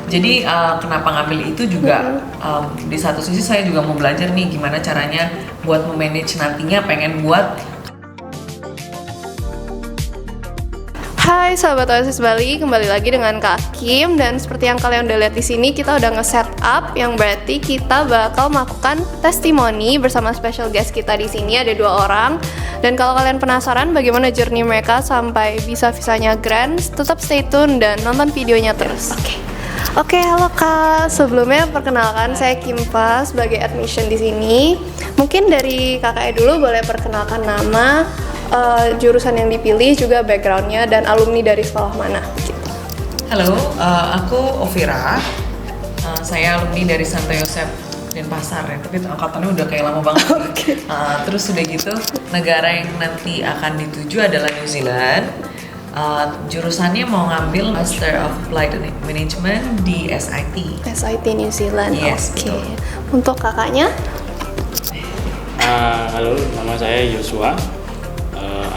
Jadi kenapa ngambil itu juga di satu sisi saya juga mau belajar nih gimana caranya buat memanage nantinya pengen buat. Hai sahabat Oasis Bali, kembali lagi dengan Kak Kim, dan seperti yang kalian udah lihat di sini kita udah nge-set up, yang berarti kita bakal melakukan testimoni bersama special guest kita di sini ada 2 orang. Dan kalau kalian penasaran bagaimana journey mereka sampai visanya grand, tetap stay tune dan nonton videonya terus. Oke, halo Kak. Sebelumnya perkenalkan saya Kimpa sebagai admission di sini. Mungkin dari kakaknya dulu boleh perkenalkan nama, jurusan yang dipilih, juga backgroundnya dan alumni dari sekolah mana gitu. Halo, aku Ovira. Saya alumni dari Santo Yosep Denpasar ya, tapi angkatannya udah kayak lama banget. Terus udah gitu, negara yang nanti akan dituju adalah New Zealand. Jurusannya mau ngambil Master of Applied Management di SIT. SIT New Zealand. Yes, Oke. betul. Untuk kakaknya? Halo, nama saya Yosua,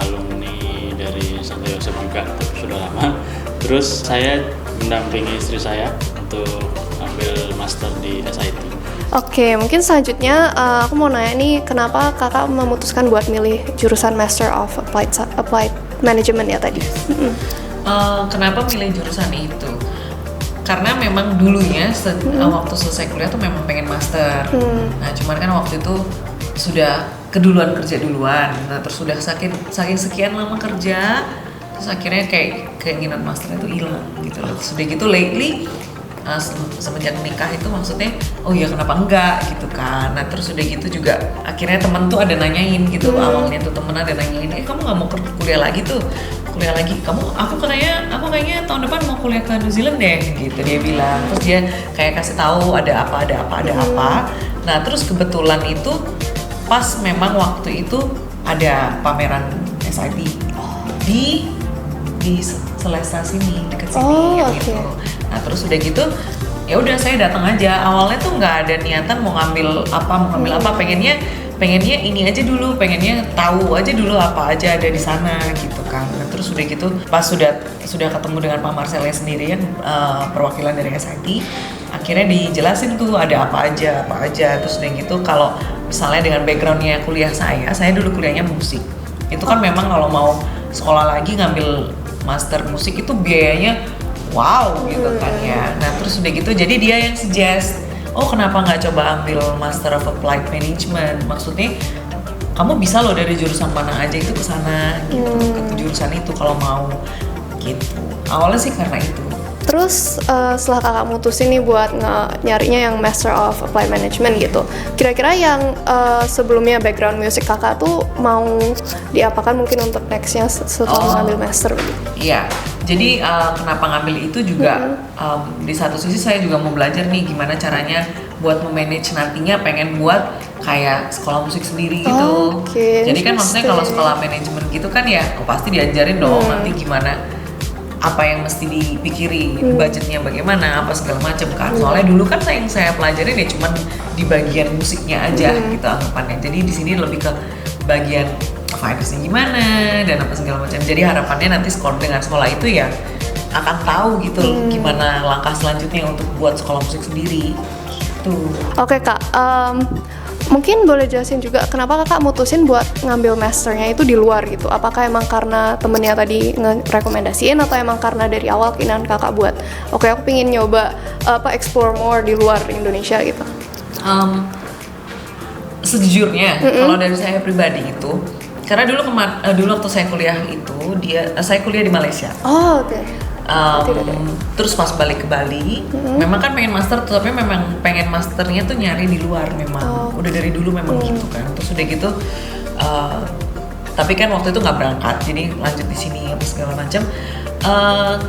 alumni dari Santo Yosep juga, sudah lama. Terus saya mendampingi istri saya untuk ambil master di SIT. Oke, mungkin selanjutnya aku mau nanya nih, kenapa kakak memutuskan buat milih jurusan Master of Applied Management ya tadi? Kenapa milih jurusan itu? Karena memang dulunya waktu selesai kuliah tuh memang pengen master. Nah, cuman kan waktu itu sudah keduluan kerja duluan. Nah, terus sudah saking sekian lama kerja, terus akhirnya kayak keinginan master itu hilang gitu loh. Terus udah gitu lately semenjak nikah itu maksudnya oh ya kenapa enggak gitu kan. Nah terus udah gitu juga akhirnya temen tuh ada nanyain gitu, awalnya tuh temen ada nanyain, kamu nggak mau kuliah lagi aku kayaknya tahun depan mau kuliah ke New Zealand deh gitu dia bilang. Terus dia kayak kasih tahu ada apa. Nah terus kebetulan itu pas memang waktu itu ada pameran SIT di Selesa sini, deket sini gitu. Nah terus udah gitu ya udah saya datang aja. Awalnya tuh nggak ada niatan mau ngambil apa, pengennya ini aja dulu, pengennya tahu aja dulu apa aja ada di sana gitu kan. Nah, terus udah gitu pas sudah ketemu dengan Pak Marcel sendiri kan, perwakilan dari SIT, akhirnya dijelasin tuh ada apa aja. Terus udah gitu kalau misalnya dengan backgroundnya kuliah saya dulu kuliahnya musik. Itu kan memang kalau mau sekolah lagi ngambil master musik itu biayanya wow gitu kan ya. Nah terus udah gitu jadi dia yang suggest, oh kenapa nggak coba ambil Master of Applied Management, maksudnya kamu bisa loh dari jurusan mana aja itu ke sana gitu, ke jurusan itu kalau mau gitu. Awalnya sih karena itu. Terus setelah kakak mutusin nih buat nyarinya yang Master of Applied Management gitu, kira-kira yang sebelumnya background musik kakak tuh mau diapakan mungkin untuk nextnya setelah mengambil master gitu? Iya, jadi kenapa ngambil itu juga di satu sisi saya juga mau belajar nih gimana caranya buat memanage nantinya pengen buat kayak sekolah musik sendiri gitu. Jadi kan maksudnya kalau sekolah manajemen gitu kan ya pasti diajarin dong nanti gimana, apa yang mesti dipikirin, budgetnya bagaimana, apa segala macam kan. Soalnya dulu kan yang saya pelajarin ya cuman di bagian musiknya aja gitu anggapannya. Jadi di sini lebih ke bagian finance-nya gimana dan apa segala macam. Jadi harapannya nanti dengan sekolah itu ya akan tahu gitu gimana langkah selanjutnya untuk buat sekolah musik sendiri gitu. Oke Kak, mungkin boleh jelasin juga kenapa kakak mutusin buat ngambil masternya itu di luar gitu? Apakah emang karena temennya tadi ngerekomendasiin atau emang karena dari awal keinginan kakak buat oke aku pengen nyoba explore more di luar Indonesia gitu? Sejujurnya kalau dari saya pribadi itu karena dulu waktu saya kuliah itu saya kuliah di Malaysia. Oke. Terus pas balik ke Bali, memang kan pengen master, tapi memang pengen masternya tuh nyari di luar memang. Udah dari dulu memang gitu kan. Terus udah gitu, tapi kan waktu itu nggak berangkat, jadi lanjut di sini apa segala macam.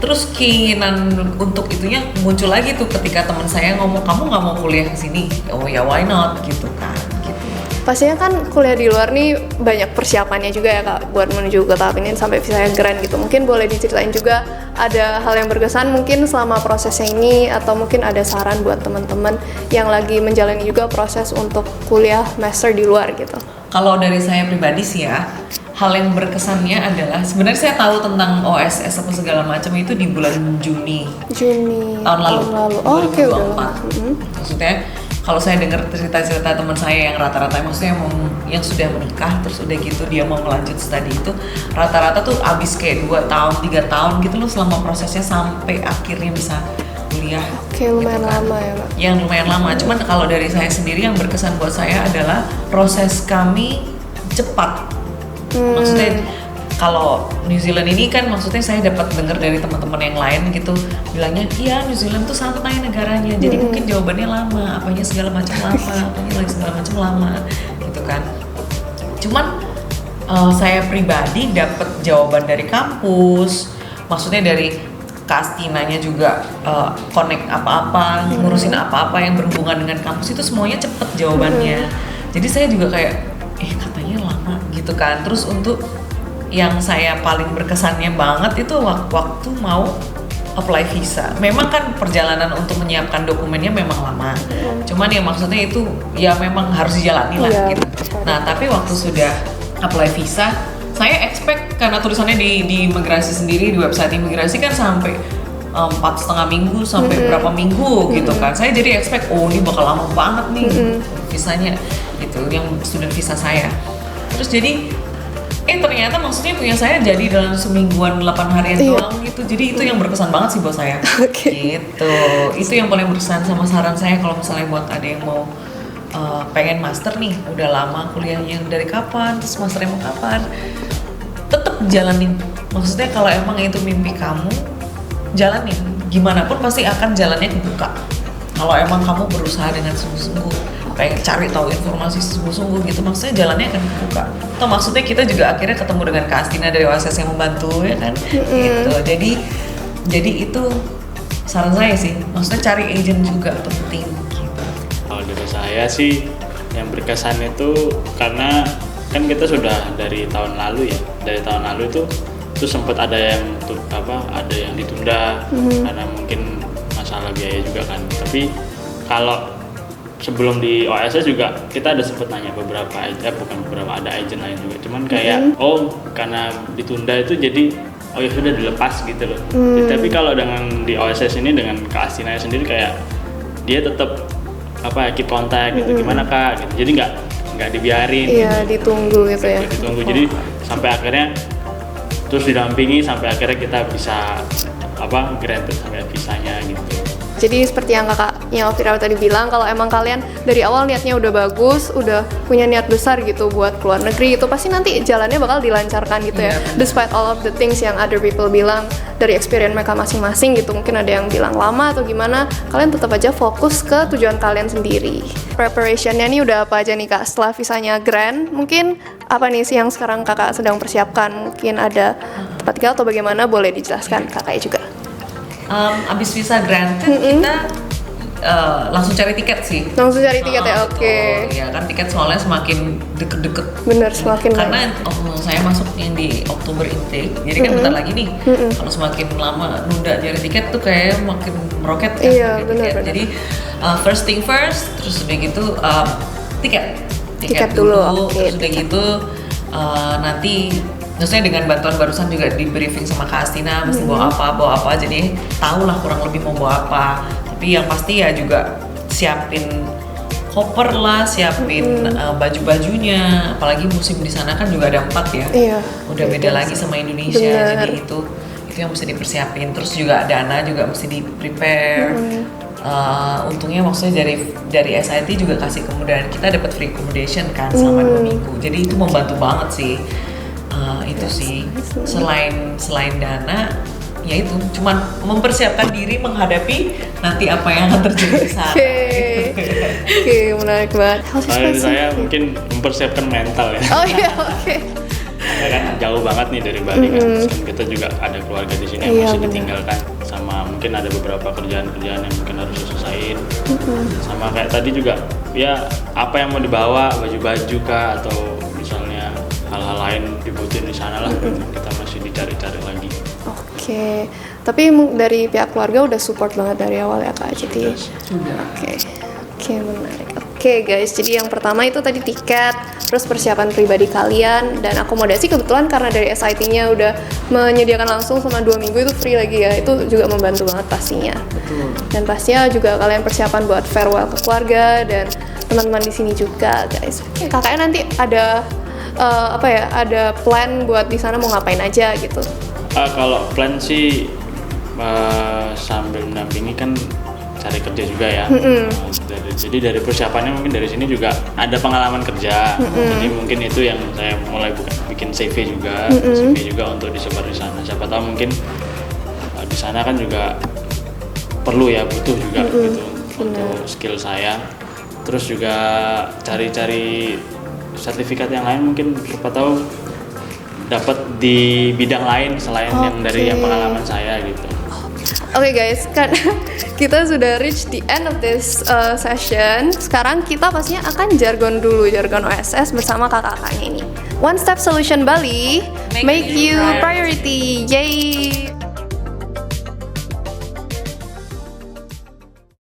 Terus keinginan untuk itunya muncul lagi tuh ketika teman saya ngomong kamu nggak mau kuliah di sini, oh ya why not gitu kan. Pastinya kan kuliah di luar nih banyak persiapannya juga ya Kak buat menuju ke tahap ini sampai visanya grand gitu. Mungkin boleh diceritain juga ada hal yang berkesan mungkin selama prosesnya ini, atau mungkin ada saran buat teman-teman yang lagi menjalani juga proses untuk kuliah master di luar gitu. Kalau dari saya pribadi sih ya, hal yang berkesannya adalah sebenarnya saya tahu tentang OSS apa segala macam itu di bulan Juni tahun lalu. Oh, oke, udah lama. 2024. Maksudnya kalau saya dengar cerita-cerita teman saya yang rata-rata maksudnya yang sudah menikah terus udah gitu dia mau melanjut studi itu rata-rata tuh abis kayak 2 tahun 3 tahun gitu loh selama prosesnya sampai akhirnya bisa kuliah. Oke, lumayan gitu kan. lama ya, Kak. Yang lumayan lama. Cuman kalau dari saya sendiri yang berkesan buat saya adalah proses kami cepat. Maksudnya kalau New Zealand ini kan maksudnya saya dapat dengar dari teman-teman yang lain gitu bilangnya iya New Zealand tuh santai negaranya jadi mungkin jawabannya lama apanya segala macam lama apanya lagi segala macam lama gitu kan. Cuman saya pribadi dapat jawaban dari kampus, maksudnya dari Kastinanya juga connect apa-apa, ngurusin apa-apa yang berhubungan dengan kampus itu semuanya cepet jawabannya. Jadi saya juga kayak katanya lama gitu kan. Terus untuk yang saya paling berkesannya banget itu waktu mau apply visa. Memang kan perjalanan untuk menyiapkan dokumennya memang lama. Cuman ya maksudnya itu ya memang harus dijalani lah gitu. Nah tapi waktu sudah apply visa, saya expect karena tulisannya di imigrasi sendiri di website imigrasi kan sampai 4,5 minggu sampai berapa minggu gitu kan. Saya jadi expect ini bakal lama banget nih visanya gitu yang student visa saya. Terus jadi ternyata maksudnya punya saya jadi dalam semingguan 8 harian doang gitu. Jadi itu yang berkesan banget sih buat saya. Gitu. Itu yang paling berkesan sama saran saya kalau misalnya buat ada yang mau pengen master nih, udah lama kuliahnya dari kapan, terus masternya mau kapan, tetap jalanin. Maksudnya kalau emang itu mimpi kamu, jalanin. Gimana pun pasti akan jalannya kebuka. Kalau emang kamu berusaha dengan sungguh-sungguh, pengen cari tahu informasi sungguh-sungguh gitu, maksudnya jalannya akan kebuka. Atau maksudnya kita juga akhirnya ketemu dengan Kak Astina dari OSS yang membantu ya kan, gitu. Jadi itu saran saya sih, maksudnya cari agent juga penting. Gitu. Kalau dari saya sih yang berkesan itu karena kan kita sudah dari tahun lalu ya, dari tahun lalu itu sempat ada yang ada yang ditunda karena mungkin masalah biaya juga kan. Tapi kalau sebelum di OSS juga kita ada sempat nanya ada agent lain juga, cuman kayak karena ditunda itu jadi ya sudah dilepas gitu loh. Tapi kalau dengan di OSS ini dengan Kak Astina sendiri kayak dia tetap keep kontak gitu, gimana Kak gitu. Jadi nggak dibiarin ditunggu gitu ya. Ditunggu. Jadi sampai akhirnya terus didampingi sampai akhirnya kita bisa granted sampai visanya gitu. Jadi seperti yang kakaknya Elvira tadi bilang, kalau emang kalian dari awal niatnya udah bagus, udah punya niat besar gitu buat keluar negeri itu pasti nanti jalannya bakal dilancarkan gitu ya. Despite all of the things yang other people bilang dari experience mereka masing-masing gitu, mungkin ada yang bilang lama atau gimana, kalian tetap aja fokus ke tujuan kalian sendiri. Preparationnya nih udah apa aja nih Kak setelah visanya grant? Mungkin apa nih sih yang sekarang kakak sedang persiapkan? Mungkin ada tempat tinggal atau bagaimana? Boleh dijelaskan kakaknya juga. Abis visa granted kita langsung cari tiket sih. Langsung cari tiket ya, oke. Ya kan tiket soalnya semakin deket-deket. Bener, semakin karena saya masuk yang di Oktober intake, jadi kan bentar lagi nih. Kalau semakin lama nunda cari tiket tuh kayak makin meroket kan. Iya, bener. Jadi first thing first, terus udah gitu tiket dulu. Terus udah gitu nanti maksudnya dengan bantuan barusan juga di briefing sama Kak Astina mesti bawa apa, jadi tahu lah kurang lebih mau bawa apa. Tapi yang pasti ya juga siapin koper lah, siapin baju-bajunya, apalagi musim di sana kan juga ada 4 ya. Iya. Udah beda lagi sama Indonesia. Jadi itu yang mesti dipersiapin. Terus juga dana juga mesti di prepare. Untungnya maksudnya dari SIT juga kasih kemudahan, kita dapat free accommodation kan selama 2 minggu. Jadi itu membantu banget sih. Itu sih selain dana ya itu cuman mempersiapkan diri menghadapi nanti apa yang akan terjadi di sana. Oke, menarik banget. Kalau saya mungkin mempersiapkan mental ya. Oh iya, oke. Karena kan jauh banget nih dari Bali kan. Kita juga ada keluarga di sini yang masih ditinggalkan, sama mungkin ada beberapa kerjaan-kerjaan yang mungkin harus diselesain. Sama kayak tadi juga ya apa yang mau dibawa, baju-baju kah atau misalnya hal-hal lain dibutuhin di sana lah. Kita masih dicari-cari lagi. Oke, tapi dari pihak keluarga udah support banget dari awal ya Kak. Jadi Sudah. Oke, menarik. Oke guys, jadi yang pertama itu tadi tiket, terus persiapan pribadi kalian, dan akomodasi kebetulan karena dari SIT-nya udah menyediakan langsung selama 2 minggu itu free lagi ya, itu juga membantu banget pastinya. Betul. Dan pastinya juga kalian persiapan buat farewell ke keluarga dan teman-teman di sini juga guys. Oke, kakaknya nanti ada ada plan buat di sana mau ngapain aja gitu? Kalau plan sih sambil mendampingi kan cari kerja juga ya. Jadi dari persiapannya mungkin dari sini juga ada pengalaman kerja. Jadi mungkin itu yang saya mulai bikin CV juga, CV juga untuk disebar di sana. Siapa tahu mungkin di sana kan juga perlu ya, butuh juga gitu untuk skill saya. Terus juga cari-cari sertifikat yang lain, mungkin siapa tahu dapat di bidang lain selain yang dari yang pengalaman saya gitu. Oke guys, kan kita sudah reach the end of this session. Sekarang kita pastinya akan jargon dulu, jargon OSS bersama kakak-kakaknya ini. One Step Solution Bali, make you priority. Yay!